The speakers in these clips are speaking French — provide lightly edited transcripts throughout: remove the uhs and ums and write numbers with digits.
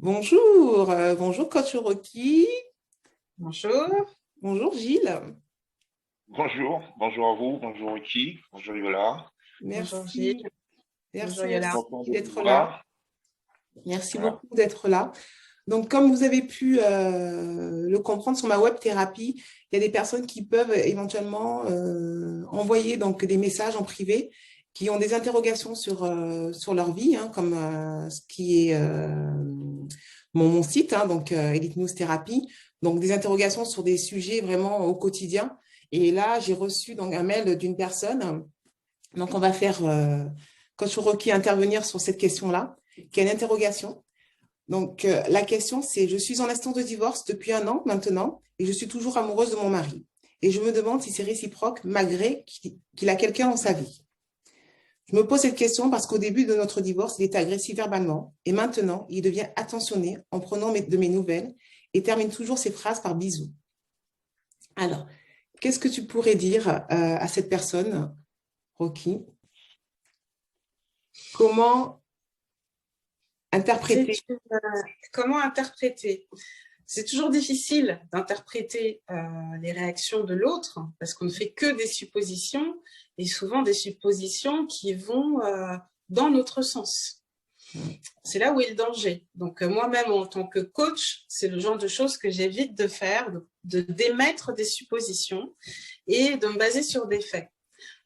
Bonjour, bonjour coach Rocky, Bonjour. bonjour Gilles, Bonjour à vous, bonjour Ricky, bonjour Yola. Bonjour merci, Gilles. Bonjour merci Yola. Content de vous d'être là, voir. merci Voilà. beaucoup d'être là. Donc comme vous avez pu le comprendre sur ma web thérapie, il y a des personnes qui peuvent éventuellement envoyer donc des messages en privé qui ont des interrogations sur leur vie, hein, comme ce qui est mon site, hein, donc Elite News Thérapie, donc des interrogations sur des sujets vraiment au quotidien. Et là, j'ai reçu donc un mail d'une personne. Donc, on va faire coach Rocky intervenir sur cette question-là, qui est une interrogation. Donc, la question, c'est, je suis en instance de divorce depuis 1 an maintenant et je suis toujours amoureuse de mon mari. Et je me demande si c'est réciproque malgré qu'il a quelqu'un dans sa vie. Je me pose cette question parce qu'au début de notre divorce, il était agressif verbalement et maintenant, il devient attentionné en prenant de mes nouvelles et termine toujours ses phrases par bisous. Alors, qu'est-ce que tu pourrais dire à cette personne, Rocky? Comment C'est interpréter? comment interpréter? C'est toujours difficile d'interpréter les réactions de l'autre parce qu'on ne fait que des suppositions et souvent des suppositions qui vont dans notre sens. C'est là où est le danger. Donc moi-même en tant que coach, c'est le genre de choses que j'évite de faire, de d'émettre des suppositions et de me baser sur des faits.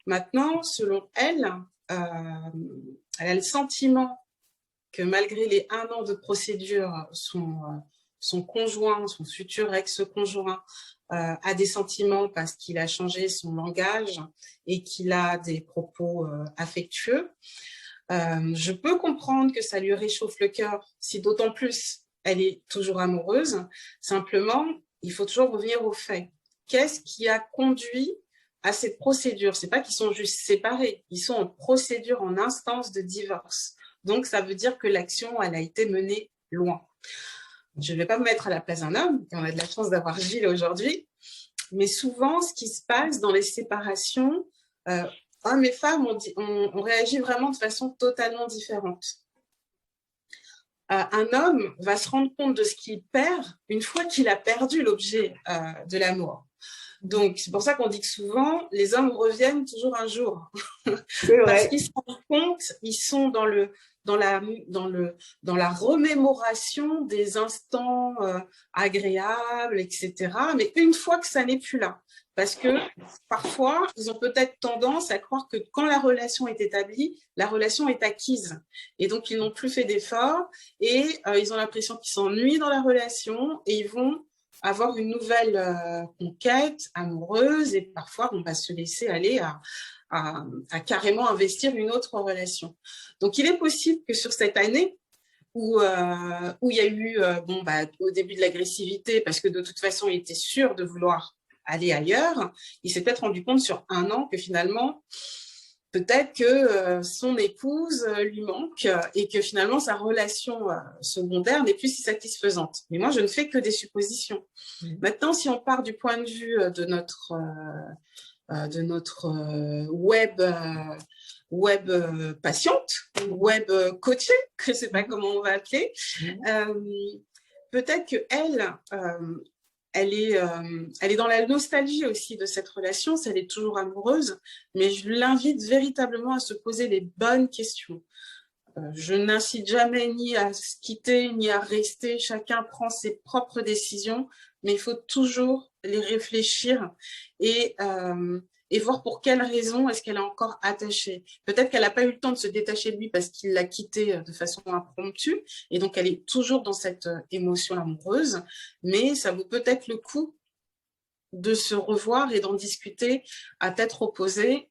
Maintenant, selon elle, elle a le sentiment que malgré les 1 an de procédure, son conjoint, son futur ex-conjoint, a des sentiments parce qu'il a changé son langage et qu'il a des propos affectueux. Je peux comprendre que ça lui réchauffe le cœur, si d'autant plus elle est toujours amoureuse. Simplement, il faut toujours revenir aux faits. Qu'est-ce qui a conduit à cette procédure? C'est pas qu'ils sont juste séparés, ils sont en procédure, en instance de divorce. Donc, ça veut dire que l'action, elle a été menée loin. Je ne vais pas me mettre à la place d'un homme, et on a de la chance d'avoir Gilles aujourd'hui, mais souvent, ce qui se passe dans les séparations, hommes et femmes, on réagit vraiment de façon totalement différente. Un homme va se rendre compte de ce qu'il perd une fois qu'il a perdu l'objet de l'amour. Donc, c'est pour ça qu'on dit que souvent, les hommes reviennent toujours un jour. C'est Parce vrai. qu'ils se rendent compte, ils sont dans la remémoration des instants agréables, etc. Mais une fois que ça n'est plus là, parce que parfois, ils ont peut-être tendance à croire que quand la relation est établie, la relation est acquise. Et donc, ils n'ont plus fait d'efforts et ils ont l'impression qu'ils s'ennuient dans la relation et ils vont avoir une nouvelle conquête amoureuse et parfois on va se laisser aller à carrément investir une autre relation. Donc, il est possible que sur cette année où il y a eu, au début de l'agressivité, parce que de toute façon, il était sûr de vouloir aller ailleurs, il s'est peut-être rendu compte sur 1 an que finalement, peut-être que son épouse lui manque et que finalement, sa relation secondaire n'est plus si satisfaisante. Mais moi, je ne fais que des suppositions. Maintenant, si on part du point de vue de notre web patiente, web coachée, je ne sais pas comment on va appeler, peut-être qu'elle, elle est dans la nostalgie aussi de cette relation, si elle est toujours amoureuse, mais je l'invite véritablement à se poser les bonnes questions. Je n'incite jamais ni à se quitter, ni à rester. Chacun prend ses propres décisions, mais il faut toujours les réfléchir et, et voir pour quelles raisons est-ce qu'elle est encore attachée. Peut-être qu'elle n'a pas eu le temps de se détacher de lui parce qu'il l'a quitté de façon impromptue, et donc elle est toujours dans cette émotion amoureuse, mais ça vaut peut-être le coup de se revoir et d'en discuter à tête opposée,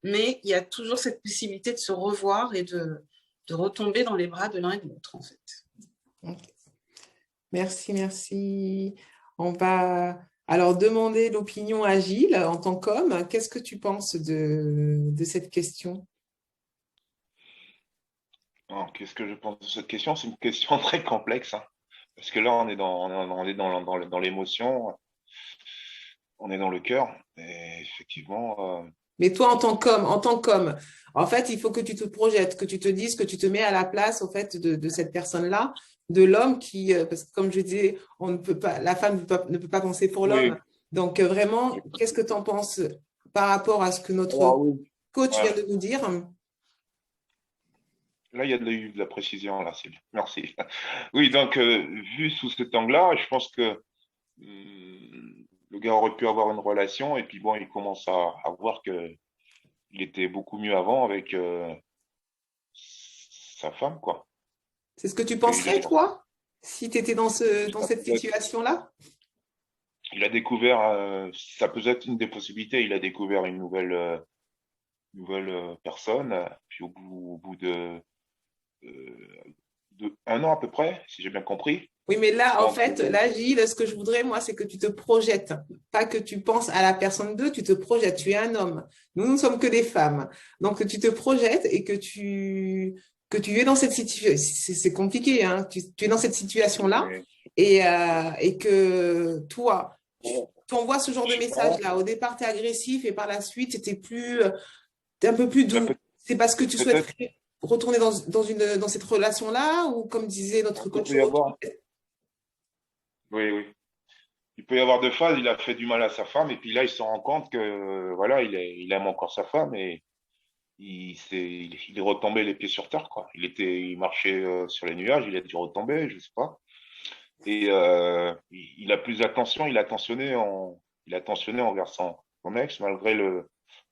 mais il y a toujours cette possibilité de se revoir et de retomber dans les bras de l'un et de l'autre, en fait. Okay. Merci, merci. On va alors demander l'opinion à Gilles en tant qu'homme. Qu'est-ce que tu penses de cette question? Alors, qu'est-ce que je pense de cette question? C'est une question très complexe, hein, parce que là, on est dans l'émotion, on est dans le cœur, et effectivement, Mais toi, en tant qu'homme, en fait, il faut que tu te projettes, que tu te dises, que tu te mets à la place, en fait, de cette personne-là, de l'homme qui, parce que comme je disais, on ne peut pas, la femme ne peut pas penser pour l'homme. Oui. Donc, vraiment, qu'est-ce que tu en penses par rapport à ce que notre Alors, oui. coach vient Voilà. de nous dire? Là, il y a de la précision, là, c'est bien. Merci. Oui, donc, vu sous cet angle-là, je pense que le gars aurait pu avoir une relation et puis bon, il commence à voir que il était beaucoup mieux avant avec sa femme, quoi. C'est ce que tu Il a, penserais, toi, si tu étais dans ça cette peut être- situation-là? il a découvert, ça peut être une des possibilités, il a découvert une nouvelle personne, puis au bout de un an à peu près, si j'ai bien compris. Oui, mais là, en Donc, fait, là, Gilles, ce que je voudrais, moi, c'est que tu te projettes. Pas que tu penses à la personne d'eux, tu te projettes. Tu es un homme. Nous ne sommes que des femmes. Donc, tu te projettes et que tu es dans cette situation. C'est compliqué, hein. Tu es dans cette situation-là mais et que toi, bon, tu envoies ce genre de je pense, message-là. Au départ, tu es agressif et par la suite, t'es un peu plus ben, doux. C'est parce que tu peut-être souhaiterais retourner dans cette relation-là ou, comme disait notre il coach, peut y avoir, oui, oui. Il peut y avoir deux phases. Il a fait du mal à sa femme et puis là, il se rend compte que voilà, il aime encore sa femme et il est retombé les pieds sur terre, quoi. Il marchait sur les nuages, il a dû retomber, je sais pas. Et il a plus d'attention, il a attentionné envers son ex malgré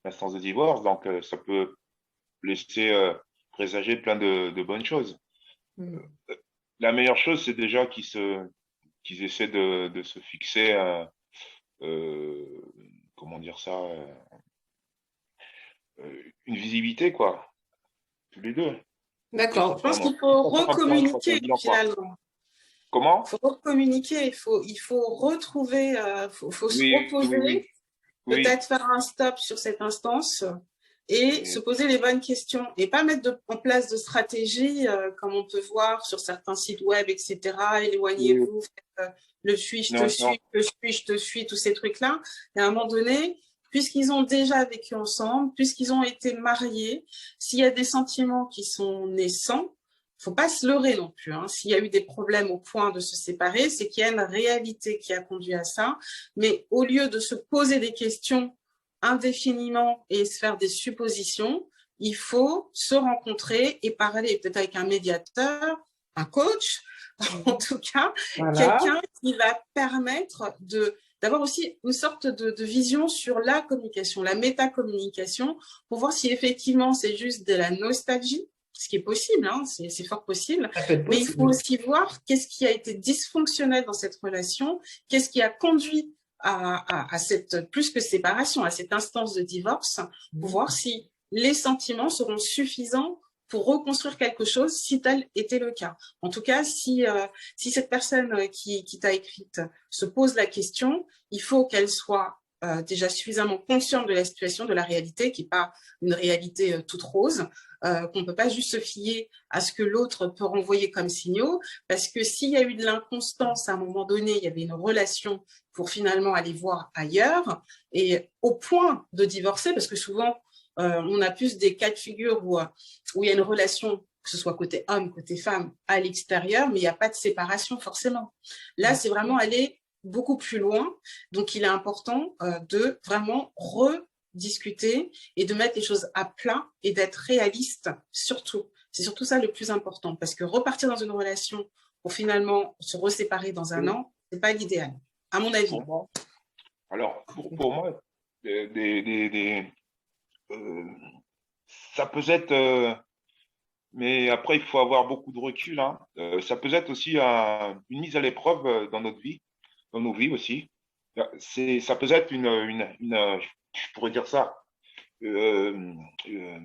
l'instance de divorce. Donc ça peut laisser présager plein de bonnes choses. Mm. La meilleure chose, c'est déjà qu'ils essaient de se fixer, euh, comment dire ça, une visibilité, quoi, tous les deux. D'accord. Je pense qu'il Ils faut sont pas en train de passer un recommuniquer bilan, quoi. finalement. Il Comment? faut recommuniquer, il faut retrouver, faut se Oui, oui, oui, reposer, oui. peut-être faire un stop sur cette instance et se Et- poser les bonnes questions et pas mettre en place de stratégie comme on peut voir sur certains sites web, etc. oui. Éloignez-vous, faites, le suis, je te Non, non. suis, le suis, je te suis, tous ces trucs-là. Et à un moment donné, puisqu'ils ont déjà vécu ensemble, puisqu'ils ont été mariés, s'il y a des sentiments qui sont naissants, faut pas se leurrer non plus. Hein. S'il y a eu des problèmes au point de se séparer, c'est qu'il y a une réalité qui a conduit à ça. Mais au lieu de se poser des questions indéfiniment et se faire des suppositions, il faut se rencontrer et parler peut-être avec un médiateur, un coach, en tout cas, Voilà. quelqu'un qui va permettre d'avoir aussi une sorte de vision sur la communication, la métacommunication, pour voir si effectivement c'est juste de la nostalgie, ce qui est possible, hein, c'est fort possible, Ça peut être mais il faut possible. aussi voir qu'est-ce qui a été dysfonctionnel dans cette relation, qu'est-ce qui a conduit à cette, plus que séparation, à cette instance de divorce, pour voir si les sentiments seront suffisants pour reconstruire quelque chose si tel était le cas. En tout cas, si cette personne qui t'a écrite se pose la question, il faut qu'elle soit déjà suffisamment consciente de la situation, de la réalité, qui n'est pas une réalité toute rose, qu'on ne peut pas juste se fier à ce que l'autre peut renvoyer comme signaux, parce que s'il y a eu de l'inconstance à un moment donné, il y avait une relation pour finalement aller voir ailleurs, et au point de divorcer, parce que souvent, on a plus des cas de figure où il y a une relation, que ce soit côté homme, côté femme, à l'extérieur, mais il n'y a pas de séparation forcément. Là, c'est vraiment aller beaucoup plus loin. Donc, il est important de vraiment rediscuter et de mettre les choses à plat et d'être réaliste surtout. C'est surtout ça le plus important, parce que repartir dans une relation pour finalement se reséparer dans un Oui. an, c'est pas l'idéal, à mon avis. Pour moi, alors, pour moi, des, des, des, des, euh, ça peut être, mais après, il faut avoir beaucoup de recul, hein. Ça peut être aussi une mise à l'épreuve dans notre vie, dans nos vies aussi. Ça peut être je pourrais dire ça, euh, euh,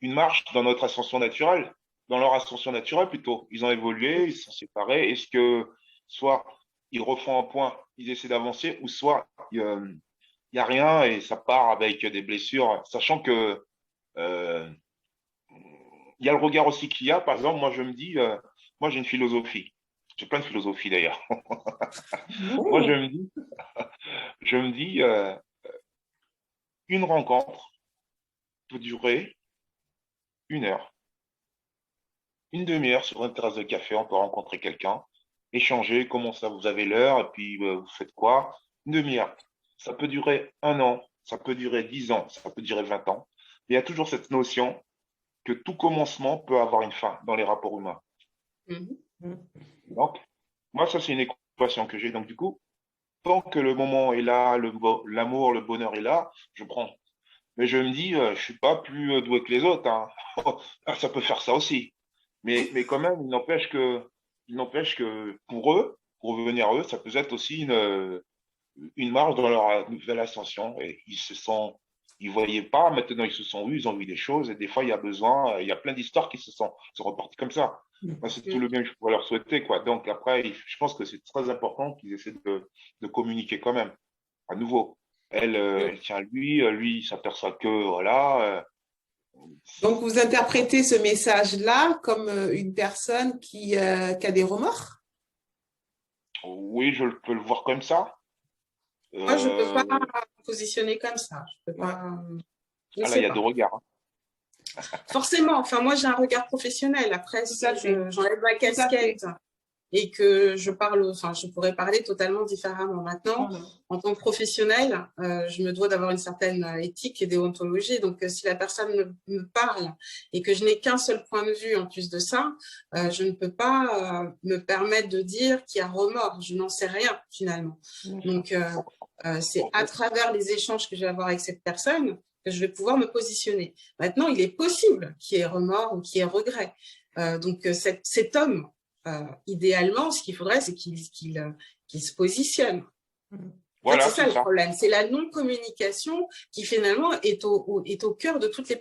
une marche dans notre ascension naturelle, dans leur ascension naturelle plutôt. Ils ont évolué, ils se sont séparés. Est-ce que soit ils refont un point, ils essaient d'avancer, ou soit il y a rien et ça part avec des blessures, sachant que euh, il y a le regard aussi qu'il y a. Par exemple, moi je me dis, moi j'ai une philosophie. J'ai plein de philosophies d'ailleurs. Moi Oh, je me dis une rencontre. peut durer 1 heure. Une demi-heure sur une terrasse de café, on peut rencontrer quelqu'un, échanger, comment ça, vous avez l'heure, et puis vous faites quoi? Une demi-heure. Ça peut durer 1 an, ça peut durer 10 ans, ça peut durer 20 ans. Il y a toujours cette notion que tout commencement peut avoir une fin dans les rapports humains. Mhm. Donc, moi, ça, c'est une équation que j'ai. Donc, du coup, tant que le moment est là, l'amour, le bonheur est là, je prends. Mais je me dis, je suis pas plus doué que les autres, hein. Ah, ça peut faire ça aussi. Mais quand même, il n'empêche que pour revenir à eux, ça peut être aussi une marche dans leur nouvelle ascension. Et ils voyaient pas, maintenant ils se sont vus, ils ont vu des choses. Et des fois, il y a besoin, il y a plein d'histoires qui sont reparties comme ça. Moi, c'est tout le bien que je pourrais leur souhaiter, quoi. Donc après, je pense que c'est très important qu'ils essaient de communiquer quand même. À nouveau, elle tient à lui, il s'aperçoit que, voilà. Donc, vous interprétez ce message-là comme une personne qui a des remords? Oui, je peux le voir comme ça. Moi, je ne peux pas Euh, me positionner comme ça. Je peux Ouais. pas. Je ne Là, il sais y a deux pas. regards, hein. Forcément, enfin, moi, j'ai un regard professionnel. Après, Tout si à fait. j'enlève ma Tout à fait. casquette et que je parle, enfin, je pourrais parler totalement différemment. Maintenant, Voilà. en tant que professionnel, je me dois d'avoir une certaine éthique et déontologie. Donc, si la personne me parle et que je n'ai qu'un seul point de vue en plus de ça, je ne peux pas me permettre de dire qu'il y a remords. Je n'en sais rien finalement. Donc, c'est à travers les échanges que je vais avoir avec cette personne que je vais pouvoir me positionner. Maintenant, il est possible qu'il y ait remords ou qu'il y ait regret. Donc, cet homme, idéalement, ce qu'il faudrait, c'est qu'il se positionne. En fait, c'est Voilà, ça c'est le ça. problème. C'est la non-communication qui, finalement, est au cœur de toutes les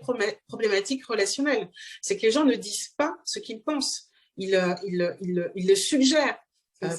problématiques relationnelles. C'est que les gens ne disent pas ce qu'ils pensent. Ils le suggèrent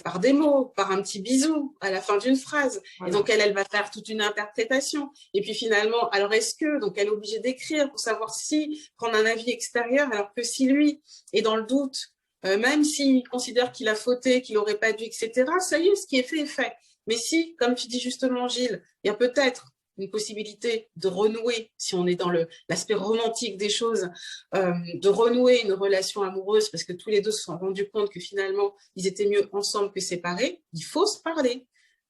par des mots, par un petit bisou à la fin d'une phrase. Voilà. Et donc, elle va faire toute une interprétation. Et puis, finalement, alors est-ce que, donc, elle est obligée d'écrire pour savoir si, prendre un avis extérieur, alors que si lui est dans le doute, même s'il considère qu'il a fauté, qu'il n'aurait pas dû, etc., ça y est, ce qui est fait est fait. Mais si, comme tu dis justement, Gilles, il y a peut-être une possibilité de renouer, si on est dans l'aspect romantique des choses, de renouer une relation amoureuse parce que tous les deux se sont rendus compte que finalement, ils étaient mieux ensemble que séparés, il faut se parler.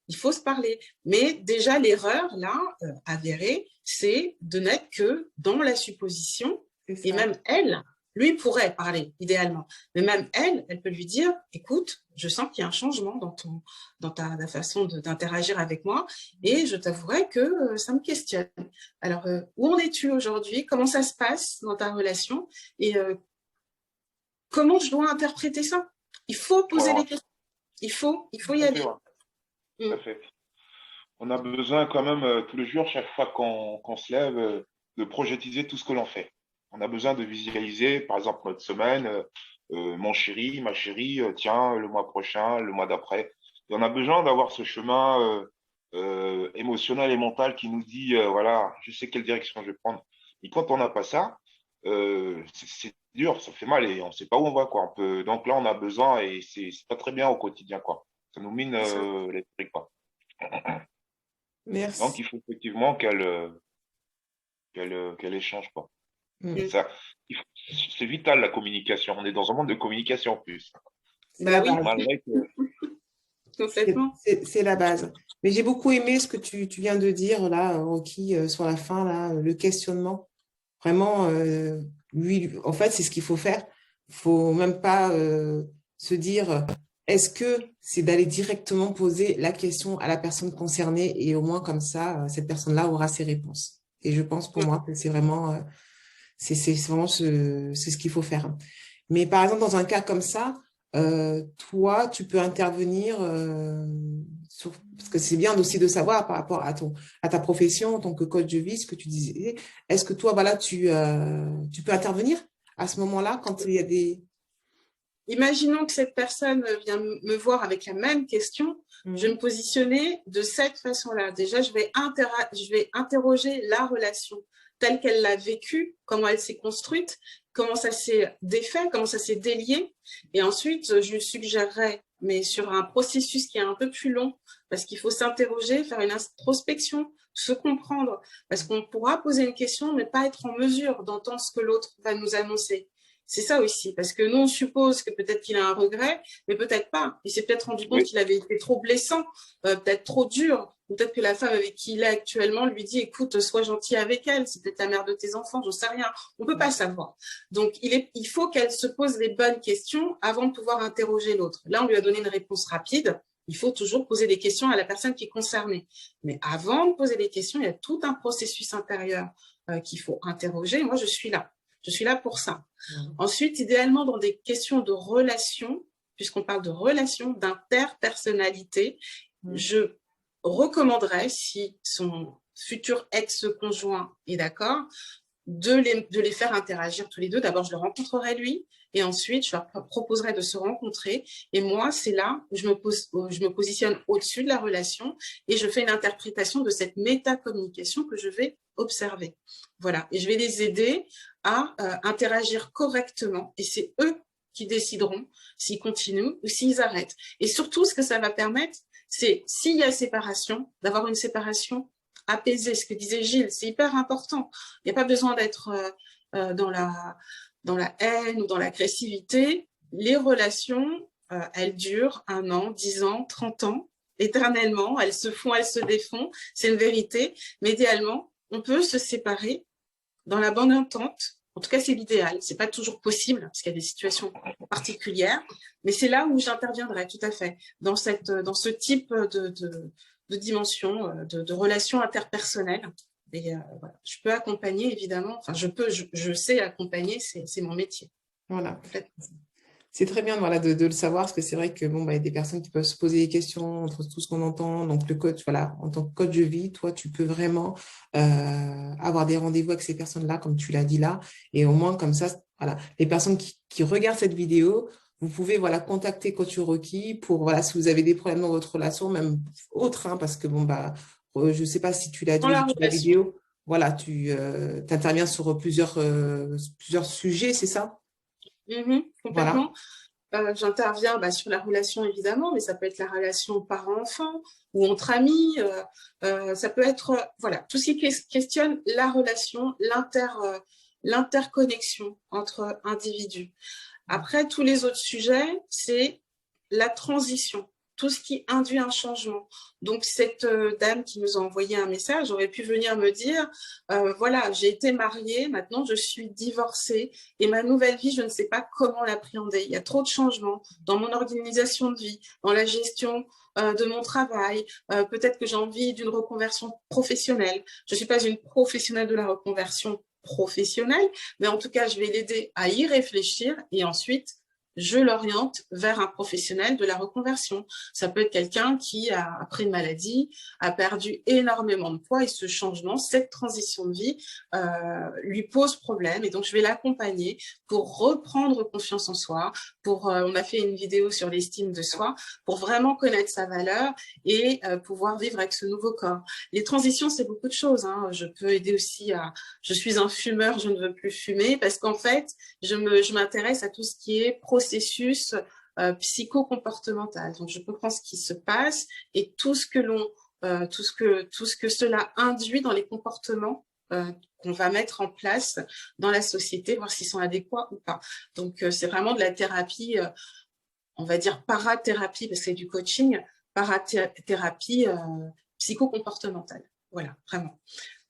Il faut se parler. Mais déjà, l'erreur, là, avérée, c'est de n'être que dans la supposition. Et même elle, lui pourrait parler, idéalement. Mais même elle peut lui dire, écoute, je sens qu'il y a un changement dans ta façon d'interagir avec moi et je t'avouerai que ça me questionne. Alors, où en es-tu aujourd'hui? Comment ça se passe dans ta relation? Et comment je dois interpréter ça? Il faut poser Voilà. les questions. Il faut y Tout à fait, aller. ouais. Tout à fait. On a besoin quand même tous les jours, chaque fois qu'on se lève, de projeter tout ce que l'on fait. On a besoin de visualiser, par exemple, notre semaine, mon chéri, ma chérie, tiens, le mois prochain, le mois d'après. Et on a besoin d'avoir ce chemin émotionnel et mental qui nous dit, voilà, je sais quelle direction je vais prendre. Et quand on n'a pas ça, c'est dur, ça fait mal et on ne sait pas où on va, quoi. Donc là, on a besoin et c'est pas très bien au quotidien, quoi. Ça nous mine l'esprit, quoi. Donc, Merci. il faut effectivement qu'elle échange, quoi. Mm. Ça, c'est vital, la communication. On est dans un monde de communication en plus. C'est la base. Malgré que, Complètement. C'est la base. Mais j'ai beaucoup aimé ce que tu viens de dire là, Rocky, sur la fin, là, le questionnement. Vraiment, lui, en fait, c'est ce qu'il faut faire. Il faut même pas se dire, est-ce que c'est d'aller directement poser la question à la personne concernée et au moins comme ça, cette personne-là aura ses réponses. Et je pense pour moi que c'est vraiment, c'est vraiment c'est ce qu'il faut faire. Mais par exemple, dans un cas comme ça, toi, tu peux intervenir parce que c'est bien aussi de savoir par rapport à ta profession en tant que coach de vie, ce que tu disais. Est-ce que toi, voilà, tu peux intervenir à ce moment-là quand il y a des… Imaginons que cette personne vient me voir avec la même question, je vais me positionner de cette façon-là. Déjà, je vais interroger la relation telle qu'elle l'a vécue, comment elle s'est construite, comment ça s'est défait, comment ça s'est délié. Et ensuite, je suggérerais, mais sur un processus qui est un peu plus long, parce qu'il faut s'interroger, faire une introspection se comprendre, parce qu'on pourra poser une question, mais pas être en mesure d'entendre ce que l'autre va nous annoncer. C'est ça aussi, parce que nous, on suppose que peut-être qu'il a un regret, mais peut-être pas. Il s'est peut-être rendu compte qu'il avait été trop blessant, peut-être trop dur, ou peut-être que la femme avec qui il est actuellement lui dit « Écoute, sois gentil avec elle, c'est peut-être la mère de tes enfants, j'en sais rien. » On peut pas savoir. Donc, il faut qu'elle se pose les bonnes questions avant de pouvoir interroger l'autre. Là, on lui a donné une réponse rapide. Il faut toujours poser des questions à la personne qui est concernée. Mais avant de poser des questions, il y a tout un processus intérieur qu'il faut interroger. Moi, je suis là. Je suis là pour ça. Ensuite, idéalement, dans des questions de relations, puisqu'on parle de relations, d'interpersonnalité, je recommanderais, si son futur ex-conjoint est d'accord, de les faire interagir tous les deux. D'abord, je le rencontrerai lui, et ensuite, je leur proposerai de se rencontrer. Et moi, c'est là où je me positionne au-dessus de la relation et je fais une interprétation de cette métacommunication que je vais observer. Voilà. Et je vais les aider à interagir correctement. Et c'est eux qui décideront s'ils continuent ou s'ils arrêtent. Et surtout, ce que ça va permettre, c'est, s'il y a séparation, d'avoir une séparation apaisée. Ce que disait Gilles, c'est hyper important. Il n'y a pas besoin d'être dans la haine ou dans l'agressivité. Les relations, elles durent 1 an, 10 ans, 30 ans, éternellement. Elles se font, elles se défont. C'est une vérité. Mais idéalement, on peut se séparer dans la bonne entente. En tout cas, c'est l'idéal. C'est pas toujours possible parce qu'il y a des situations particulières, mais c'est là où j'interviendrai tout à fait dans ce type de dimension, de relations interpersonnelles. Et voilà. Je peux accompagner, évidemment. Enfin, je sais accompagner, c'est mon métier. Voilà. C'est très bien voilà, de le savoir, parce que c'est vrai que bon, bah, il y a des personnes qui peuvent se poser des questions entre tout ce qu'on entend. Donc, le coach, voilà, en tant que coach de vie, toi, tu peux vraiment avoir des rendez-vous avec ces personnes-là, comme tu l'as dit là. Et au moins, comme ça, voilà, les personnes qui regardent cette vidéo, vous pouvez voilà, contacter Coach Rocky pour, voilà, si vous avez des problèmes dans votre relation, même autres, hein, parce que bon, bah, je ne sais pas si tu l'as dit dans la vidéo, voilà, tu interviens sur plusieurs sujets, c'est ça? Complètement. Voilà. J'interviens sur la relation, évidemment, mais ça peut être la relation parent-enfant ou entre amis. Ça peut être, voilà, tout ce qui questionne la relation, l'interconnexion entre individus. Après, tous les autres sujets, c'est la transition, tout ce qui induit un changement. Donc, cette dame qui nous a envoyé un message aurait pu venir me dire, voilà, j'ai été mariée, maintenant je suis divorcée et ma nouvelle vie, je ne sais pas comment l'appréhender. Il y a trop de changements dans mon organisation de vie, dans la gestion de mon travail. Peut-être que j'ai envie d'une reconversion professionnelle. Je ne suis pas une professionnelle de la reconversion professionnelle, mais en tout cas, je vais l'aider à y réfléchir et ensuite, je l'oriente vers un professionnel de la reconversion. Ça peut être quelqu'un qui, après une maladie, a perdu énormément de poids et ce changement, cette transition de vie, lui pose problème. Et donc, je vais l'accompagner pour reprendre confiance en soi. On a fait une vidéo sur l'estime de soi pour vraiment connaître sa valeur et pouvoir vivre avec ce nouveau corps. Les transitions, c'est beaucoup de choses. Hein. Je peux aider aussi je suis un fumeur, je ne veux plus fumer parce qu'en fait, je m'intéresse à tout ce qui est processus psycho-comportemental. Donc, je comprends ce qui se passe et tout ce que cela induit dans les comportements qu'on va mettre en place dans la société, voir s'ils sont adéquats ou pas. Donc, c'est vraiment de la thérapie, on va dire parathérapie, parce que c'est du coaching, parathérapie psycho-comportementale. Voilà, vraiment.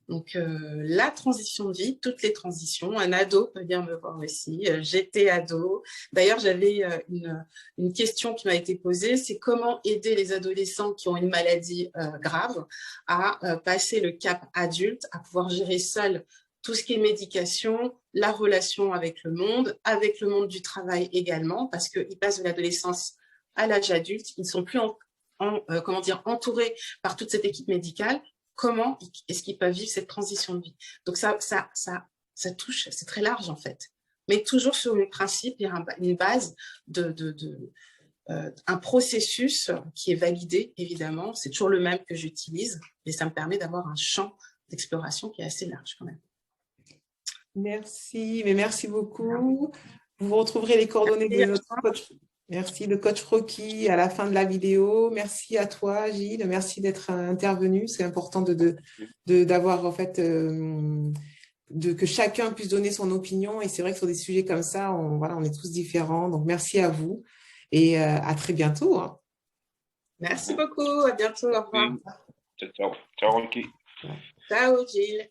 Donc, la transition de vie, toutes les transitions. Un ado peut bien me voir aussi. J'étais ado. D'ailleurs, j'avais une question qui m'a été posée, c'est comment aider les adolescents qui ont une maladie grave à passer le cap adulte, à pouvoir gérer seul tout ce qui est médication, la relation avec le monde du travail également, parce qu'ils passent de l'adolescence à l'âge adulte. Ils ne sont plus entourés par toute cette équipe médicale. Comment est-ce qu'ils peuvent vivre cette transition de vie? Donc, ça touche, c'est très large en fait. Mais toujours sur le principe, il y a une base un processus qui est validé, évidemment. C'est toujours le même que j'utilise, mais ça me permet d'avoir un champ d'exploration qui est assez large quand même. Merci, mais merci beaucoup. Vous retrouverez les coordonnées de notre coach. Merci, le coach Rocky à la fin de la vidéo. Merci à toi, Gilles. Merci d'être intervenu. C'est important d'avoir en fait que chacun puisse donner son opinion. Et c'est vrai que sur des sujets comme ça, voilà, on est tous différents. Donc merci à vous et à très bientôt, hein. Merci beaucoup. À bientôt. Au revoir. Ciao, ciao. Ciao, Rocky. Ciao, Gilles.